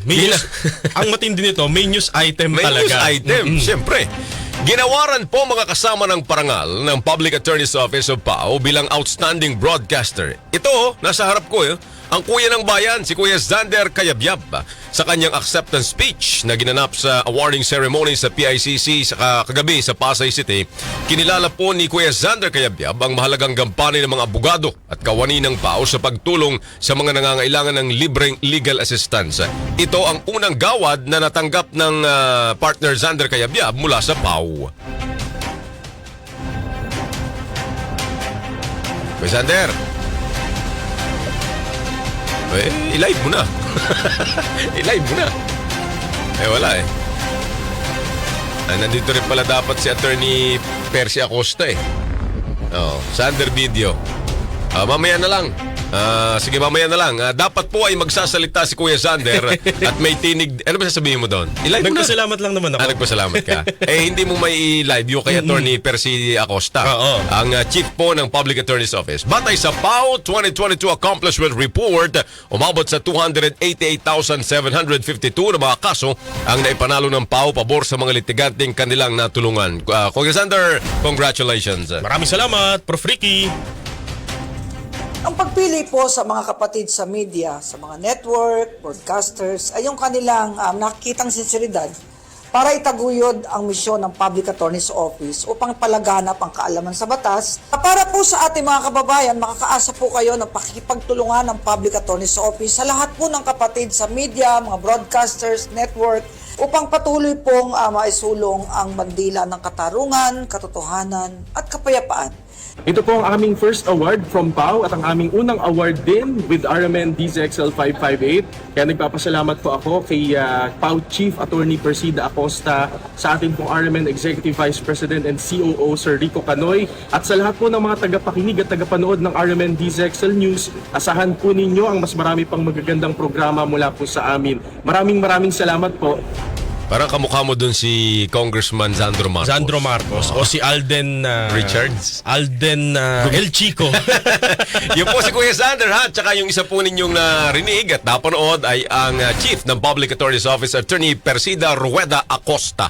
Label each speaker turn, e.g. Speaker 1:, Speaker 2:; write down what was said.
Speaker 1: May news, ang matindi nito, may news item
Speaker 2: May
Speaker 1: talaga.
Speaker 2: news item, siyempre. Ginawaran po mga kasama ng parangal ng Public Attorney's Office of PAO bilang outstanding broadcaster. Ito, nasa harap ko, ang kuya ng bayan, si Kuya Xander Cayabyab, sa kanyang acceptance speech na ginanap sa awarding ceremony sa PICC sa kagabi sa Pasay City. Kinilala po ni Kuya Xander Cayabyab ang mahalagang gampanin ng mga abogado at kawani ng PAO sa pagtulong sa mga nangangailangan ng libreng legal assistance. Ito ang unang gawad na natanggap ng partner Xander Cayabyab mula sa PAO. Kuya Xander, i-live mo na. I-live mo na. Wala nandito rin pala dapat si Attorney Percy Acosta Xander Video. Mamaya na lang. Sige, mamaya na lang. Dapat po ay magsasalita si Kuya Xander at may tinig. Ano ba sasabihin mo doon? I-live mo na.
Speaker 1: Nagpasalamat lang naman ako.
Speaker 2: Nagpasalamat ka. Hindi mo may live yung kay Attorney Percy Acosta. Ang chief po ng Public Attorney's Office. Batay sa PAO 2022 Accomplishment Report, umabot sa 288,752 na mga kaso ang naipanalo ng PAO pabor sa mga litiganteng kanilang natulungan. Kuya Xander, congratulations.
Speaker 1: Maraming salamat, Prof. Ricky.
Speaker 3: Ang pagpili po sa mga kapatid sa media, sa mga network, broadcasters, ay yung kanilang nakikitang sinseridad para itaguyod ang misyon ng Public Attorney's Office upang palaganap ang kaalaman sa batas. Para po sa ating mga kababayan, makakaasa po kayo ng pakikipagtulungan ng Public Attorney's Office sa lahat po ng kapatid sa media, mga broadcasters, network, upang patuloy pong maisulong ang bandila ng katarungan, katotohanan at kapayapaan.
Speaker 4: Ito po ang aming first award from PAO at ang aming unang award din with RMN DZXL 558. Kaya nagpapasalamat po ako kay PAO Chief Attorney Persida Acosta, sa ating pong RMN Executive Vice President and COO Sir Rico Canoy, at sa lahat po ng mga tagapakinig at tagapanood ng RMN DZXL News. Asahan po ninyo ang mas marami pang magagandang programa mula po sa amin. Maraming salamat po.
Speaker 2: Parang kamukha mo dun si Congressman Sandro Marcos.
Speaker 1: Sandro Marcos o si Alden
Speaker 2: Richards.
Speaker 1: Alden El Chico.
Speaker 2: Yun po si Kuya Xander Tsaka yung isa po ninyong narinig at napanood ay ang Chief ng Public Attorney's Office, Attorney Persida Rueda Acosta.